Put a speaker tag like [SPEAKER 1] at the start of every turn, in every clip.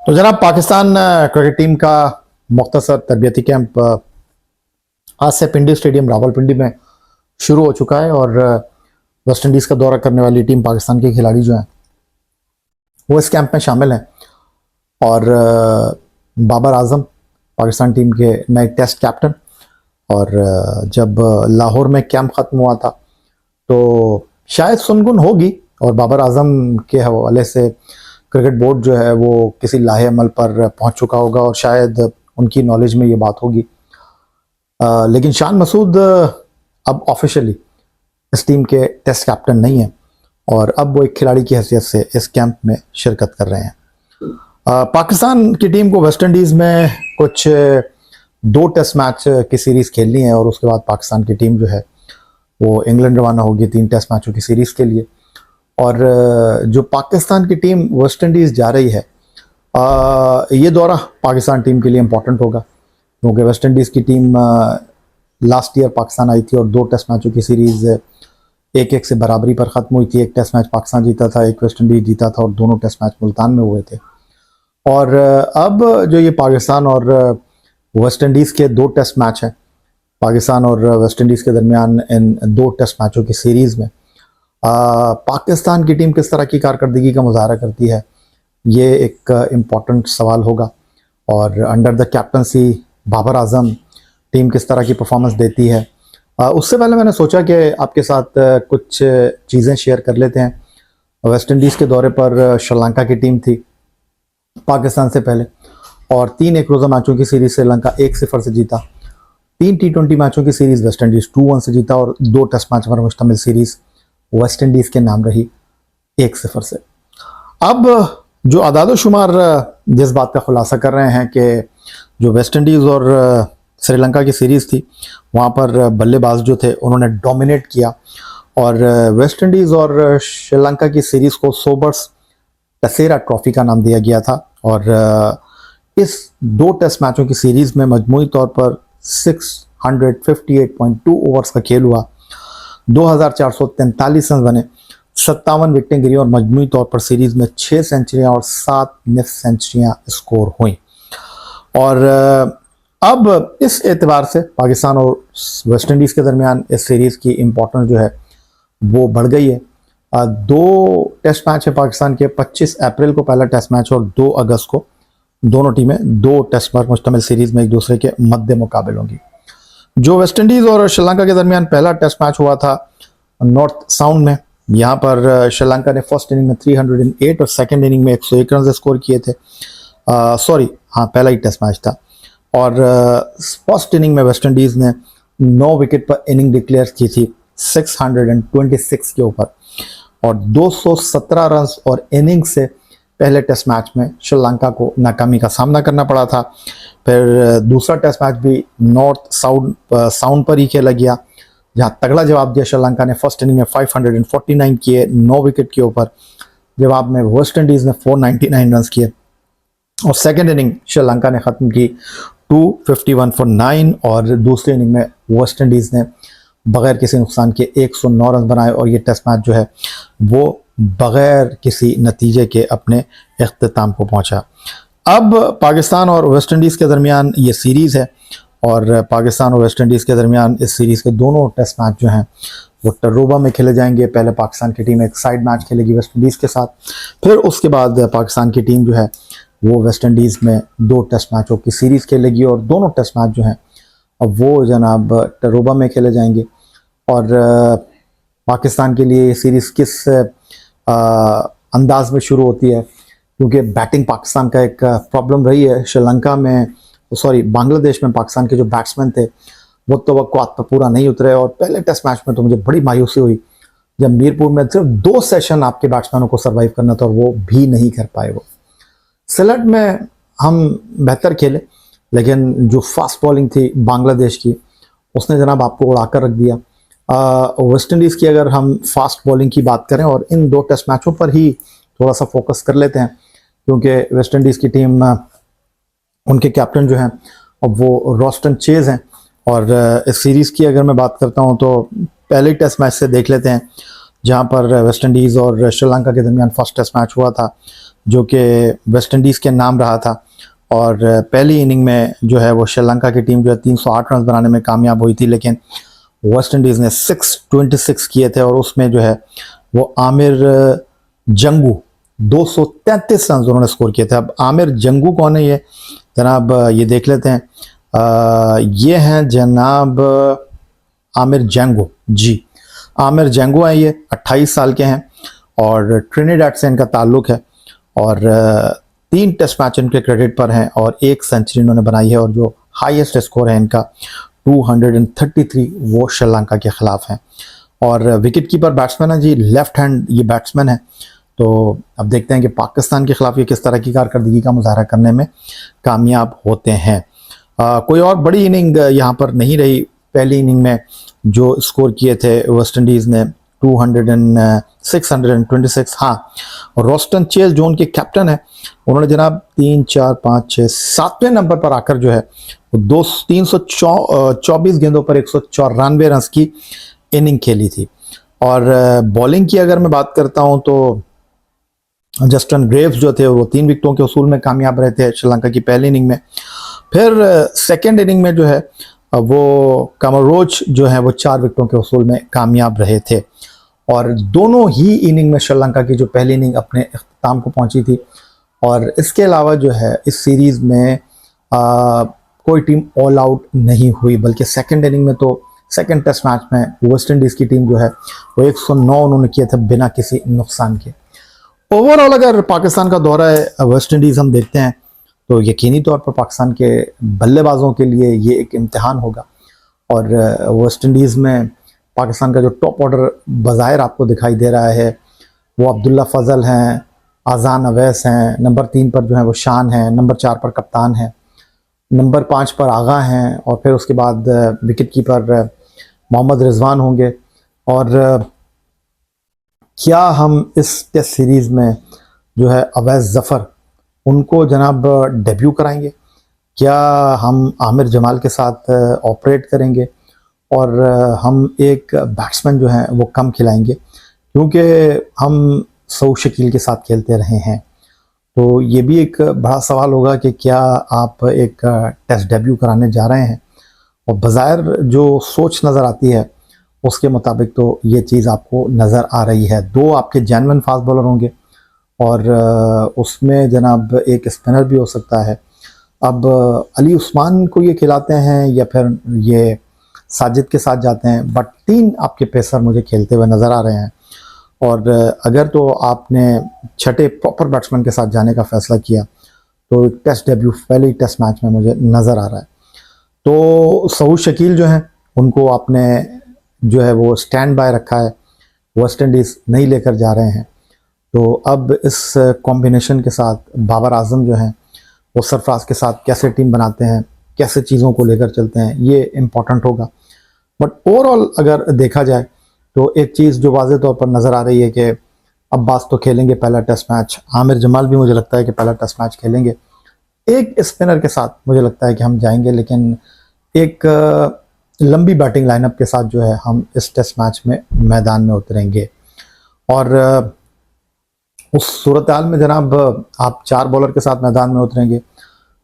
[SPEAKER 1] तो जनाब Pakistan cricket team का मुख्तसर तरबियती कैंप आज से पिंडी स्टेडियम रावलपिंडी में शुरू हो चुका है और वेस्ट इंडीज़ का दौरा करने वाली टीम पाकिस्तान के खिलाड़ी जो हैं वो इस कैंप में शामिल हैं। और बाबर आजम पाकिस्तान टीम के नए टेस्ट कैप्टन, और जब लाहौर में कैंप ख़त्म हुआ था तो शायद सुनगुन होगी और बाबर आजम के हवाले से क्रिकेट बोर्ड जो है वो किसी लाहे अमल पर पहुंच चुका होगा और शायद उनकी नॉलेज में ये बात होगी। लेकिन शान मसूद अब ऑफिशियली इस टीम के टेस्ट कैप्टन नहीं है और अब वो एक खिलाड़ी की हैसियत से इस कैंप में शिरकत कर रहे हैं। पाकिस्तान की टीम को वेस्ट इंडीज़ में कुछ 2 टेस्ट मैच की सीरीज़ खेलनी है और उसके बाद पाकिस्तान की टीम जो है वो इंग्लैंड रवाना होगी 3 टेस्ट मैचों की सीरीज़ के लिए। और जो पाकिस्तान की टीम वेस्ट इंडीज़ जा रही है, ये दौरा पाकिस्तान टीम के लिए इम्पोर्टेंट होगा क्योंकि वेस्ट इंडीज़ की टीम लास्ट ईयर पाकिस्तान आई थी और 2 टेस्ट मैचों की सीरीज़ 1-1 से बराबरी पर ख़त्म हुई थी। एक टेस्ट मैच पाकिस्तान जीता था, एक वेस्ट इंडीज़ जीता था और दोनों टेस्ट मैच मुल्तान में हुए थे। और अब जो ये पाकिस्तान और वेस्ट इंडीज़ के 2 टेस्ट मैच हैं, पाकिस्तान और वेस्ट इंडीज़ के दरमियान इन 2 टेस्ट मैचों की सीरीज़ में पाकिस्तान की टीम किस तरह की कारकर्दगी का मुजाहरा करती है, ये एक इम्पॉर्टेंट सवाल होगा। और under the captaincy Babar Azam team किस तरह की परफॉर्मेंस देती है। उससे पहले मैंने सोचा कि आपके साथ कुछ चीज़ें शेयर कर लेते हैं। वेस्ट इंडीज़ के दौरे पर श्रीलंका की टीम थी पाकिस्तान से पहले और 3 एक रोज़ा मैचों की सीरीज़ श्रीलंका 1-0 से जीता। 3 T20 मैचों की सीरीज़ वेस्ट इंडीज़ 2-1 से जीता और 2 टेस्ट मैच पर मुश्तमिल सीरीज़ वेस्ट इंडीज़ के नाम रही 1-0 से। अब जो आदाद शुमार जिस बात का खुलासा कर रहे हैं कि जो वेस्ट इंडीज़ और श्रीलंका की सीरीज़ थी वहाँ पर बल्लेबाज जो थे उन्होंने डोमिनेट किया और वेस्ट इंडीज़ और श्रीलंका की सीरीज़ को सोबर्स टसेरा ट्रॉफी का नाम दिया गया था। और इस 2 टेस्ट मैचों की सीरीज़ में मजमूई तौर पर 658.2 ओवर्स का खेल हुआ, 2443 रन बने, 57 विकेटें गिरी और मजमूई तौर पर सीरीज़ में 6 सेंचुरियाँ और 7 मिस सेंचुरियाँ स्कोर हुई। और अब इस एतबार से पाकिस्तान और वेस्ट इंडीज़ के दरमियान इस सीरीज़ की इम्पोर्टेंस जो है वो बढ़ गई है। 2 टेस्ट मैच है पाकिस्तान के, 25 अप्रैल को पहला टेस्ट मैच और 2 अगस्त को दोनों टीमें 2 टेस्ट पर मुश्तमिल सीरीज़ में एक दूसरे के मद्दे मुकाबले होंगी। जो वेस्ट इंडीज़ और श्रीलंका के दरमियान पहला टेस्ट मैच हुआ था नॉर्थ साउंड में, यहाँ पर श्रीलंका ने फर्स्ट इनिंग में 308 और सेकंड इनिंग में 101 रन स्कोर किए थे। पहला ही टेस्ट मैच था। और फर्स्ट इनिंग में वेस्ट इंडीज़ ने 9 विकेट पर इनिंग डिक्लेयर की थी 626 के ऊपर और 217 रन और इनिंग से पहले टेस्ट मैच में श्रीलंका को नाकामी का सामना करना पड़ा था। फिर दूसरा टेस्ट मैच भी नॉर्थ साउंड पर ही खेला गया जहां तगड़ा जवाब दिया श्रीलंका ने। फर्स्ट इनिंग में 549 किए 9 विकेट के ऊपर, जवाब में वेस्ट इंडीज़ ने 499 रन किए और सेकंड इनिंग श्रीलंका ने ख़त्म की 251 फॉर 9 और दूसरी इनिंग में वेस्ट इंडीज़ ने बग़ैर किसी नुकसान के 109 रन बनाए और ये टेस्ट मैच जो है वो बग़ैर किसी नतीजे के अपने इख्तिताम को पहुंचा। अब पाकिस्तान और वेस्ट इंडीज़ के दरमियान ये सीरीज़ है और पाकिस्तान और वेस्ट इंडीज़ के दरमियान इस सीरीज़ के दोनों टेस्ट मैच जो हैं वो टरोबा में खेले जाएंगे। पहले पाकिस्तान की टीम एक साइड मैच खेलेगी वेस्ट इंडीज़ के साथ, फिर उसके बाद पाकिस्तान की टीम जो है वो वेस्ट इंडीज़ में 2 टेस्ट मैचों की सीरीज़ खेलेगी और दोनों टेस्ट मैच जो हैं अब वो जनाब टरोबा में खेले जाएंगे। और पाकिस्तान के लिए ये सीरीज़ किस अंदाज में शुरू होती है, क्योंकि बैटिंग पाकिस्तान का एक प्रॉब्लम रही है। बांग्लादेश में पाकिस्तान के जो बैट्समैन थे वो तवक्कुआत पर पूरा नहीं उतरे और पहले टेस्ट मैच में तो मुझे बड़ी मायूसी हुई जब मीरपुर में सिर्फ 2 सेशन आपके बैट्समैनों को सर्वाइव करना था और वो भी नहीं कर पाए। वो सिलेट में हम बेहतर खेले लेकिन जो फास्ट बॉलिंग थी बांग्लादेश की उसने जनाब आपको उड़ाकर रख दिया। वेस्ट इंडीज़ की अगर हम फास्ट बॉलिंग की बात करें और इन 2 टेस्ट मैचों पर ही थोड़ा सा फोकस कर लेते हैं क्योंकि वेस्ट इंडीज़ की टीम उनके कैप्टन जो हैं अब वो रोस्टन चेज़ हैं। और इस सीरीज़ की अगर मैं बात करता हूं तो पहले टेस्ट मैच से देख लेते हैं जहां पर वेस्ट इंडीज़ और श्रीलंका के दरमियान फर्स्ट टेस्ट मैच हुआ था जो कि वेस्ट इंडीज़ के नाम रहा था। और पहली इनिंग में जो है वो श्रीलंका की टीम जो है 308 रन बनाने में कामयाब हुई थी, लेकिन वेस्ट इंडीज़ ने 626 किए थे और उसमें जो है वो आमिर जंगू 233 रन उन्होंने स्कोर किए थे। अब आमिर जंगू कौन है ये जनाब, ये देख लेते हैं। ये हैं जनाब आमिर जंगू जी, आमिर जंगू हैं, ये 28 साल के हैं और ट्रिनिडाड से इनका ताल्लुक है और 3 टेस्ट मैच इनके क्रेडिट पर हैं और 1 सेंचुरी इन्होंने बनाई है और जो हाईएस्ट स्कोर है इनका 233 वो श्रीलंका के खिलाफ हैं। और विकेट कीपर बैट्समैन है जी, लेफ्ट हैंड ये बैट्समैन है। तो अब देखते हैं कि पाकिस्तान के खिलाफ ये किस तरह की कारकर्दगी का मुजाहरा करने में कामयाब होते हैं। कोई और बड़ी इनिंग यहाँ पर नहीं रही। पहली इनिंग में जो स्कोर किए थे वेस्ट इंडीज़ ने 626, हाँ, रोस्टन चेल जो उनके कैप्टन है उन्होंने जनाब 3, 4, 5, 6, 7वें नंबर पर आकर जो है वो 324 गेंदों पर 194 रन की इनिंग खेली थी। और बॉलिंग की अगर मैं बात करता हूं तो जस्टिन ग्रेव्स जो थे वो 3 विकेटों के उसूल में कामयाब रहे थे श्रीलंका की पहली इनिंग में। फिर सेकेंड इनिंग में जो है वो कमरोच जो है वो 4 विकेटों के उसूल में कामयाब रहे थे। और दोनों ही इनिंग में श्रीलंका की जो पहली इनिंग अपने अख्ताम को पहुंची थी। और इसके अलावा जो है इस सीरीज़ में कोई टीम ऑल आउट नहीं हुई, बल्कि सेकेंड इनिंग में तो सेकेंड टेस्ट मैच में वेस्ट इंडीज़ की टीम जो है वो 109 उन्होंने किए थे बिना किसी नुकसान के। ओवरऑल अगर पाकिस्तान का दौरा है वेस्ट इंडीज़ हम देखते हैं तो यकीनी तौर पर पाकिस्तान के बल्लेबाजों के लिए ये एक इम्तिहान होगा। और वेस्ट इंडीज़ में पाकिस्तान का जो टॉप ऑर्डर बज़ाहिर आपको दिखाई दे रहा है वो अब्दुल्ला फजल हैं, आज़ान अवैस हैं, नंबर 3 पर जो है वो शान है, नंबर 4 पर कप्तान है, नंबर 5 पर आगा हैं और फिर उसके बाद विकेट कीपर मोहम्मद रिजवान होंगे। और क्या हम इस टेस्ट सीरीज़ में जो है अवैस ज़फ़र उनको जनाब डेब्यू कराएंगे? क्या हम आमिर जमाल के साथ ऑपरेट करेंगे और हम एक बैट्समैन जो है वो कम खिलाएंगे? क्योंकि हम सऊद शकील के साथ खेलते रहे हैं, तो ये भी एक बड़ा सवाल होगा कि क्या आप एक टेस्ट डेब्यू कराने जा रहे हैं। और बज़ाहिर जो सोच नज़र आती है उसके मुताबिक तो ये चीज़ आपको नज़र आ रही है। 2 आपके जेन्युइन फास्ट बॉलर होंगे और उसमें जनाब एक स्पिनर भी हो सकता है। अब अली उस्मान को ये खिलाते हैं या फिर ये साजिद के साथ जाते हैं, बट 3 आपके पेसर मुझे खेलते हुए नज़र आ रहे हैं। और अगर तो आपने छठे प्रॉपर बैट्समैन के साथ जाने का फ़ैसला किया तो टेस्ट डेब्यू पहले ही टेस्ट मैच में मुझे नज़र आ रहा है। तो सऊद शकील जो हैं उनको आपने जो है वो स्टैंड बाय रखा है, वेस्ट इंडीज़ नहीं लेकर जा रहे हैं। तो अब इस कॉम्बिनेशन के साथ बाबर आजम जो हैं वो सरफराज के साथ कैसे टीम बनाते हैं, कैसे चीज़ों को लेकर चलते हैं, ये इम्पॉर्टेंट होगा। बट ओवरऑल अगर देखा जाए तो एक चीज़ जो वाज़े तौर पर नज़र आ रही है कि अब्बास तो खेलेंगे पहला टेस्ट मैच, आमिर जमाल भी मुझे लगता है कि पहला टेस्ट मैच खेलेंगे। एक स्पिनर के साथ मुझे लगता है कि हम जाएंगे, लेकिन एक लंबी बैटिंग लाइनअप के साथ जो है हम इस टेस्ट मैच में मैदान में उतरेंगे। और उस सूरत हाल में जनाब आप 4 बॉलर के साथ मैदान में उतरेंगे,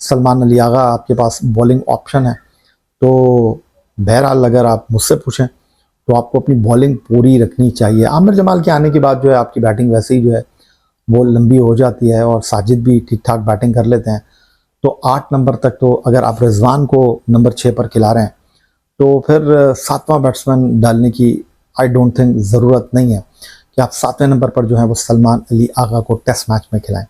[SPEAKER 1] सलमान अली आगा आपके पास बॉलिंग ऑप्शन है। तो बहरहाल अगर आप मुझसे पूछें तो आपको अपनी बॉलिंग पूरी रखनी चाहिए। आमिर जमाल के आने के बाद जो है आपकी बैटिंग वैसे ही जो है वो लंबी हो जाती है और साजिद भी ठीक ठाक बैटिंग कर लेते हैं। तो 8 नंबर तक तो अगर आप रिजवान को नंबर 6 पर खिला रहे हैं तो फिर 7वां बैट्समैन डालने की आई डोंट थिंक ज़रूरत नहीं है कि आप 7वें नंबर पर जो है वो सलमान अली आगा को टेस्ट मैच में खिलाएं।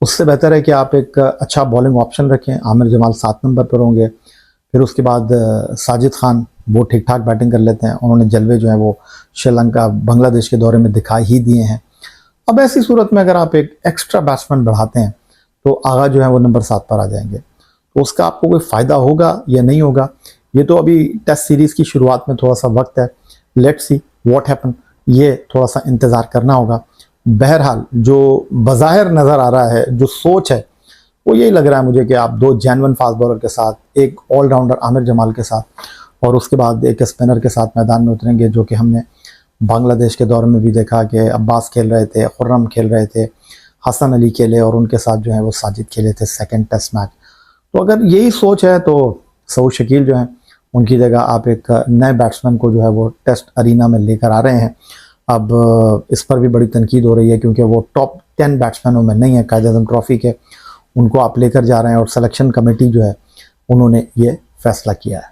[SPEAKER 1] उससे बेहतर है कि आप एक अच्छा बॉलिंग ऑप्शन रखें। आमिर जमाल 7 नंबर पर होंगे, फिर उसके बाद साजिद खान वो ठीक ठाक बैटिंग कर लेते हैं, उन्होंने जलवे जो है वो श्रीलंका बांग्लादेश के दौरे में दिखाई ही दिए हैं। अब ऐसी सूरत में अगर आप एक एक्स्ट्रा बैट्समैन बढ़ाते हैं तो आगा जो है वो नंबर 7 पर आ जाएंगे। तो उसका आपको कोई फ़ायदा होगा या नहीं होगा, ये तो अभी टेस्ट सीरीज़ की शुरुआत में थोड़ा सा वक्त है। लेट्स सी व्हाट हैपन, ये थोड़ा सा इंतज़ार करना होगा। बहरहाल जो बज़ाहिर नज़र आ रहा है, जो सोच है वो यही लग रहा है मुझे कि आप 2 जेन्युइन फास्ट बॉलर के साथ, एक ऑलराउंडर आमिर जमाल के साथ और उसके बाद एक स्पिनर के साथ मैदान में उतरेंगे, जो कि हमने बांग्लादेश के दौर में भी देखा कि अब्बास खेल रहे थे, खुर्रम खेल रहे थे, हसन अली खेले और उनके साथ जो है वो साजिद खेले थे सेकंड टेस्ट मैच। तो अगर यही सोच है तो सऊद शकील जो है उनकी जगह आप एक नए बैट्समैन को जो है वो टेस्ट अरीना में लेकर आ रहे हैं। अब इस पर भी बड़ी तनकीद हो रही है क्योंकि वो टॉप 10 बैट्समैनों में नहीं है कायद-ए-आज़म ट्रॉफी के, उनको आप लेकर जा रहे हैं और सिलेक्शन कमेटी जो है उन्होंने ये फैसला किया है।